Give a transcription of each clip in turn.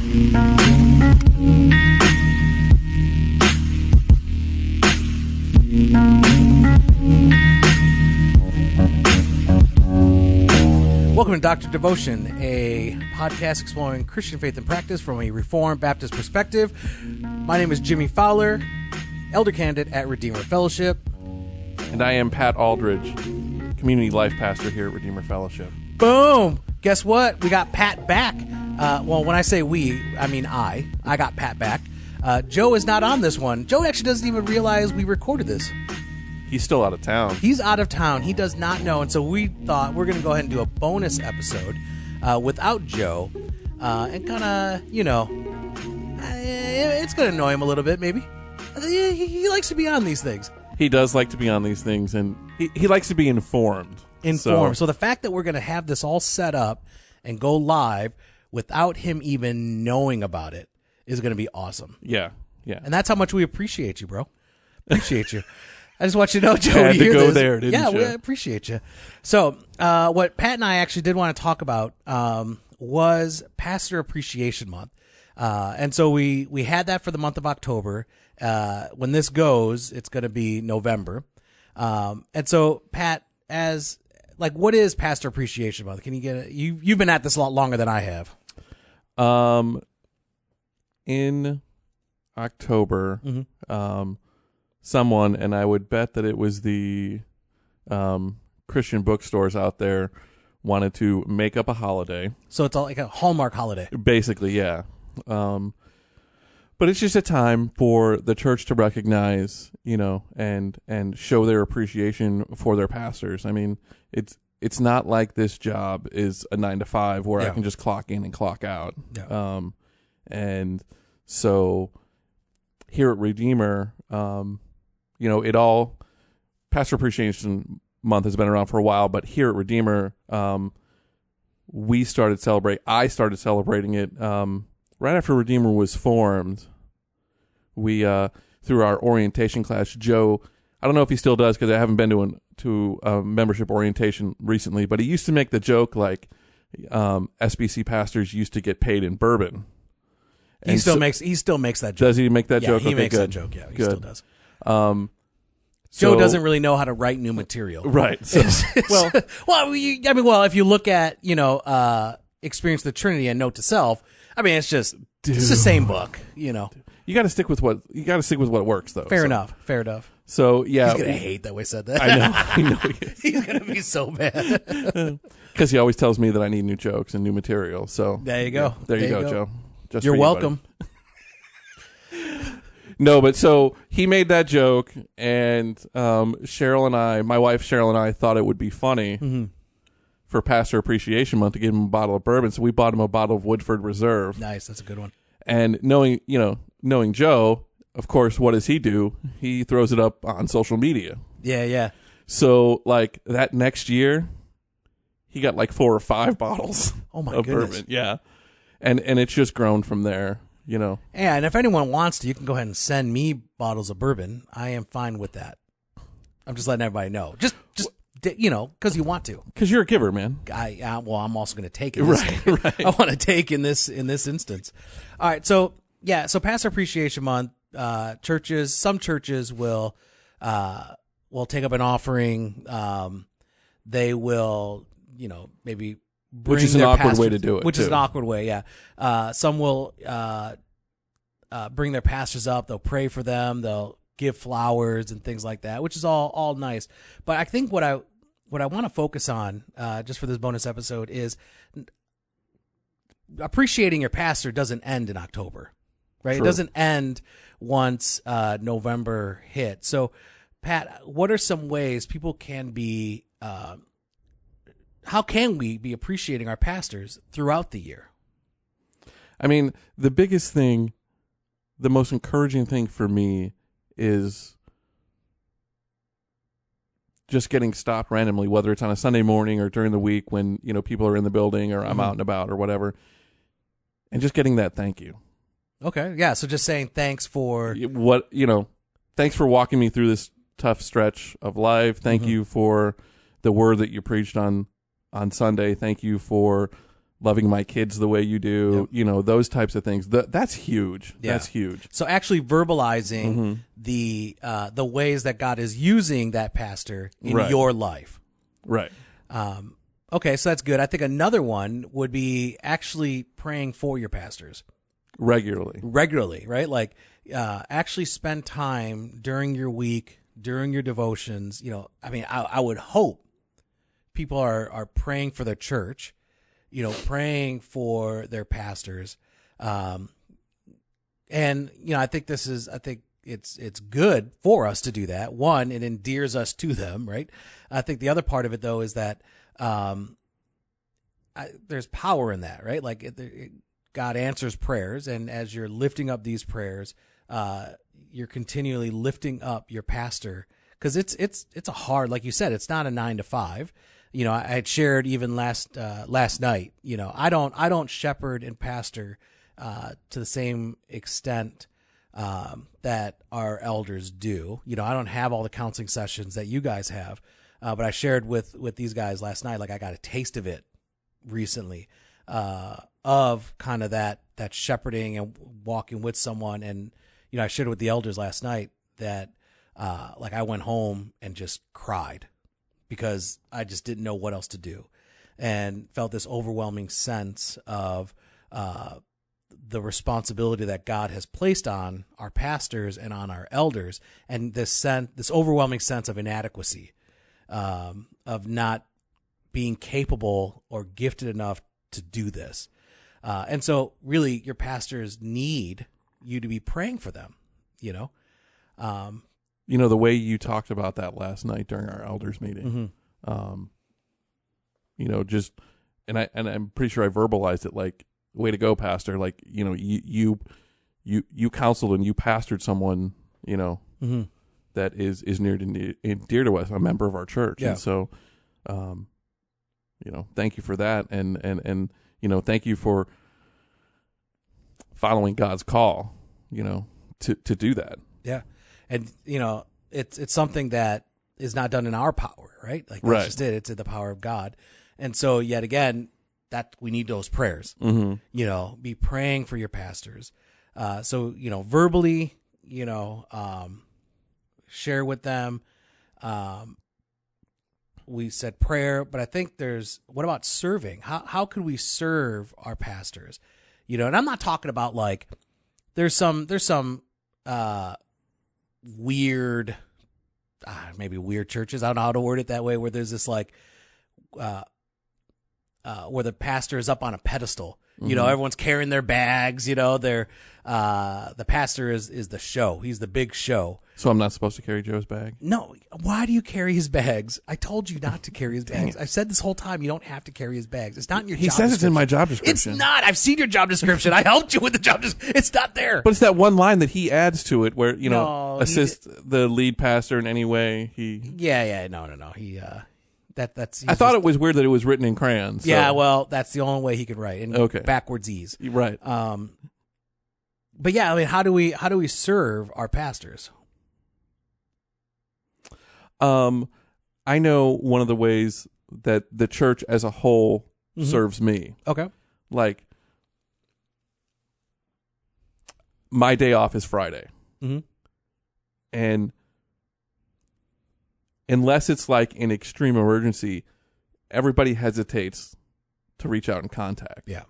Welcome to Dr. Devotion, a podcast exploring Christian faith and practice from a Reformed Baptist perspective. My name is Jimmy Fowler, elder candidate at Redeemer Fellowship. And I am Pat Aldridge, community life pastor here at Redeemer Fellowship. Boom! Guess what? We got Pat back. Well, when I say we, I mean I. I got Pat back. Joe is not on this one. Joe actually doesn't even realize we recorded this. He's still out of town. He's out of town. He does not know. And so we thought we're going to go ahead and do a bonus episode without Joe. And kind of, it's going to annoy him a little bit, maybe. He likes to be on these things. He does like to be on these things, and he likes to be informed. So the fact that we're going to have this all set up and go live without him even knowing about it is going to be awesome. Yeah. And that's how much we appreciate you, bro. Appreciate you. I just want you to know, Joe. Had to go this. there, didn't you? Yeah, we appreciate you. So, what Pat and I actually did want to talk about was Pastor Appreciation Month, and so we had that for the month of October. When this goes, it's going to be November, and so Pat, what is Pastor Appreciation Month? Can you get it? You've been at this a lot longer than I have. In October, someone, and I would bet that it was the Christian bookstores out there, wanted to make up a holiday. So it's all like a Hallmark holiday. Basically, yeah. But it's just a time for the church to recognize, and show their appreciation for their pastors. I mean, it's not like this job is a 9 to 5 where I can just clock in and clock out. Yeah. And so here at Redeemer, Pastor Appreciation Month has been around for a while, but here at Redeemer, I started celebrating it right after Redeemer was formed. We through our orientation class, Joe, I don't know if he still does because I haven't been to a membership orientation recently, but he used to make the joke like SBC pastors used to get paid in bourbon. He still makes that joke. Does he make that joke? He makes good. that joke. Yeah, he good. still does. Joe doesn't really know how to write new material, right? So, if you look at Experience the Trinity and Note to Self, I mean, it's the same book. You got to stick with what works, though. Fair enough. So yeah, he's gonna hate that we said that. I know. He's gonna be so mad because he always tells me that I need new jokes and new material. So there you go. Yeah, there you go, Joe. Just You're welcome. No, but so he made that joke, and Cheryl and I, my wife Cheryl and I, thought it would be funny for Pastor Appreciation Month to give him a bottle of bourbon. So we bought him a bottle of Woodford Reserve. Nice, that's a good one. And knowing Joe, of course, what does he do? He throws it up on social media. Yeah. So like that next year, he got like 4 or 5 bottles. Oh my of goodness. bourbon. Yeah, and it's just grown from there. Yeah, and if anyone wants to, you can go ahead and send me bottles of bourbon. I am fine with that. I'm just letting everybody know. Just because you want to. Because you're a giver, man. I'm also going to take it. Right. I want to take in this instance. All right, so Pastor Appreciation Month, some churches will take up an offering. They will, maybe. Which is an awkward way to do it. Which is an awkward way, yeah. Some will bring their pastors up. They'll pray for them. They'll give flowers and things like that, which is all nice. But I think what I want to focus on just for this bonus episode is appreciating your pastor doesn't end in October, right? True. It doesn't end once November hits. So, Pat, what are some ways people can be how can we be appreciating our pastors throughout the year? I mean, the biggest thing, the most encouraging thing for me is just getting stopped randomly, whether it's on a Sunday morning or during the week when, people are in the building or I'm out and about or whatever, and just getting that thank you. Okay. Yeah. So just saying thanks for thanks for walking me through this tough stretch of life. Thank you for the word that you preached on Sunday. Thank you for loving my kids the way you do, those types of things. That's huge. Yeah. That's huge. So actually verbalizing the ways that God is using that pastor in your life. Right. Okay, so that's good. I think another one would be actually praying for your pastors. Regularly, right? Like actually spend time during your week, during your devotions. I would hope people are praying for their church, praying for their pastors. And I think it's good for us to do that. One, it endears us to them, right? I think the other part of it though is that there's power in that, right? Like God answers prayers, and as you're lifting up these prayers, you're continually lifting up your pastor, because it's a hard, like you said, it's not a 9 to 5. I had shared even last night. I don't shepherd and pastor to the same extent that our elders do. I don't have all the counseling sessions that you guys have, but I shared with these guys last night. Like I got a taste of it recently, of kind of that shepherding and walking with someone. And, I shared with the elders last night that, like I went home and just cried because I just didn't know what else to do, and felt this overwhelming sense of, the responsibility that God has placed on our pastors and on our elders. And this overwhelming sense of inadequacy, of not being capable or gifted enough to do this. And so really your pastors need you to be praying for them, the way you talked about that last night during our elders meeting, and I'm pretty sure I verbalized it like, way to go, pastor. Like, you counseled and you pastored someone, that is near to dear to us, a member of our church. Yeah. And so, thank you for that. And thank you for following God's call, to do that. Yeah. And, it's something that is not done in our power, right? Like that's just it. It's in the power of God. And so yet again, that we need those prayers, be praying for your pastors. So, verbally, share with them. We said prayer, but I think what about serving? How could we serve our pastors? And I'm not talking about like, there's some weird, maybe weird churches. I don't know how to word it that way, where there's this like, where the pastor is up on a pedestal, everyone's carrying their bags, the pastor is the show. He's the big show. So I'm not supposed to carry Joe's bag? No. Why do you carry his bags? I told you not to carry his bags. I've said this whole time, you don't have to carry his bags. It's not in your job description. He says it's in my job description. It's not. I've seen your job description. I helped you with the job description. It's not there. But it's that one line that he adds to it where, assist the lead pastor in any way. Yeah. No. He, I thought it was weird that it was written in crayon. So. Yeah, well, that's the only way he could write, in backwards E's. Right. But yeah, I mean, how do we serve our pastors? I know one of the ways that the church as a whole serves me. Okay. Like, my day off is Friday. Mm-hmm. And unless it's like an extreme emergency, everybody hesitates to reach out and contact. Yeah.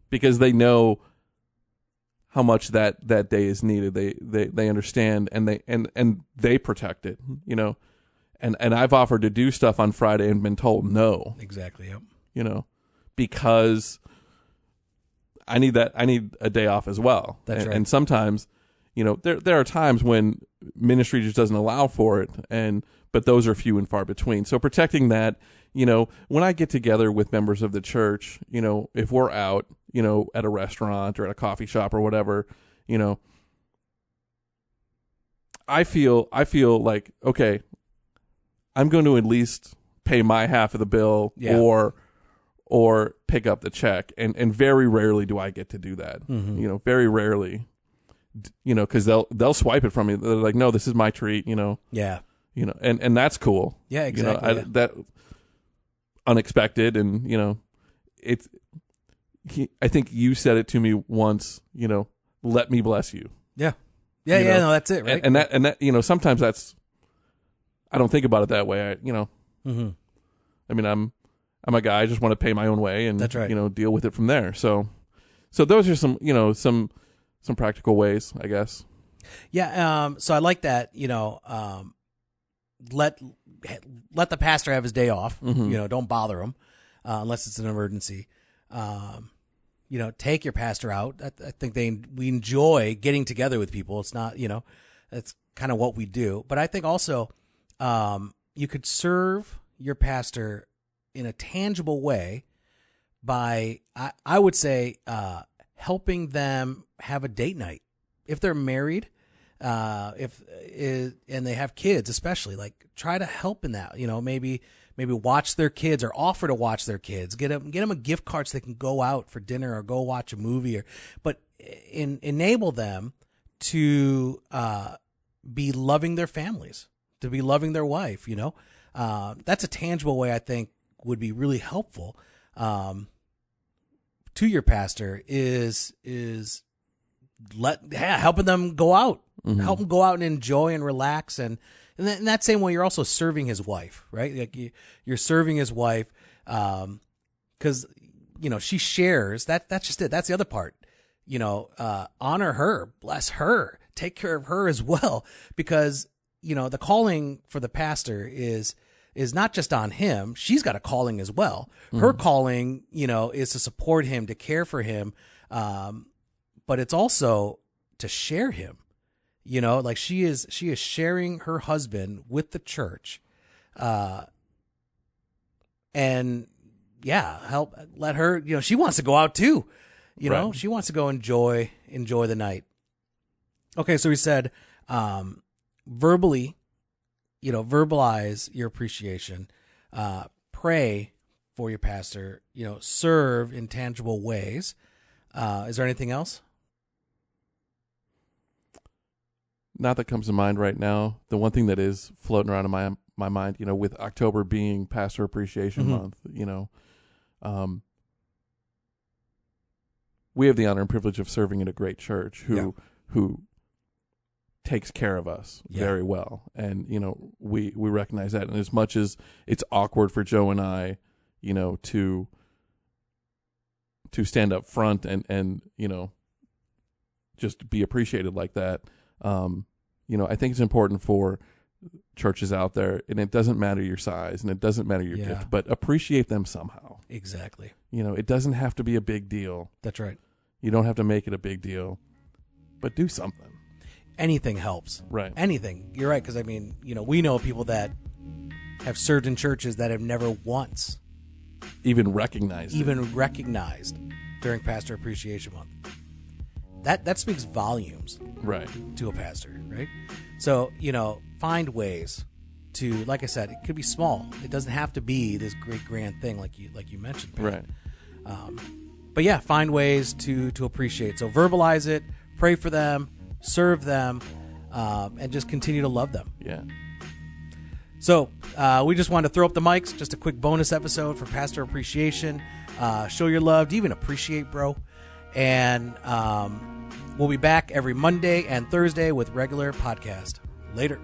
Because they know how much that day is needed. They understand and they protect it, And I've offered to do stuff on Friday and been told no. Exactly. Yep. Because I need a day off as well. That's right. And sometimes, there are times when ministry just doesn't allow for it, but those are few and far between. So protecting that, when I get together with members of the church, if we're out, at a restaurant or at a coffee shop or whatever, I feel like, okay, I'm going to at least pay my half of the bill or pick up the check. And very rarely do I get to do that. Mm-hmm. Very rarely, because they'll swipe it from me. They're like, no, this is my treat, Yeah. And that's cool. Yeah, exactly. That unexpected. And, I think you said it to me once, let me bless you. Yeah. Yeah. You Yeah. know? No, that's it. Right. And that, sometimes I don't think about it that way. Mm-hmm. I mean, I'm a guy. I just want to pay my own way and, That's right. Deal with it from there. So those are some, some practical ways, I guess. Yeah. So I like that, let the pastor have his day off, Mm-hmm. don't bother him, unless it's an emergency. Take your pastor out. I think we enjoy getting together with people. It's not, that's kind of what we do. But I think also, you could serve your pastor in a tangible way by, I would say, helping them have a date night. If they're married, and they have kids, especially, like, try to help in that, maybe watch their kids or offer to watch their kids, get them a gift card so they can go out for dinner or go watch a movie, but enable them to, be loving their families, to be loving their wife, that's a tangible way I think would be really helpful, to your pastor is helping them go out, help them go out and enjoy and relax. And in that same way, you're also serving his wife, right? Like you're serving his wife, cause she shares that's just it. That's the other part, honor her, bless her, take care of her as well. Because, the calling for the pastor is not just on him. She's got a calling as well. Her calling, is to support him, to care for him. But it's also to share him, like she is sharing her husband with the church, and let her, she wants to go out too, Right. she wants to go enjoy the night. Okay. So we said, verbally, verbalize your appreciation, pray for your pastor, serve in tangible ways. Is there anything else? Not that comes to mind right now. The one thing that is floating around in my mind, with October being Pastor Appreciation Month, we have the honor and privilege of serving in a great church who takes care of us very well, and we recognize that. And as much as it's awkward for Joe and I, to stand up front and just be appreciated like that. I think it's important for churches out there, and it doesn't matter your size and it doesn't matter your gift, but appreciate them somehow. Exactly. It doesn't have to be a big deal. That's right. You don't have to make it a big deal, but do something. Anything helps. Right. Anything. You're right. Cause we know people that have served in churches that have never once even recognized during Pastor Appreciation Month. That speaks volumes, right, to a pastor, right? So, find ways to, like I said, it could be small. It doesn't have to be this great grand thing like you mentioned, Pat. right. But yeah, find ways to appreciate. So verbalize it, pray for them, serve them, and just continue to love them. Yeah. So we just wanted to throw up the mics, just a quick bonus episode for Pastor Appreciation. Show your love, to even appreciate, bro. And we'll be back every Monday and Thursday with regular podcast. Later.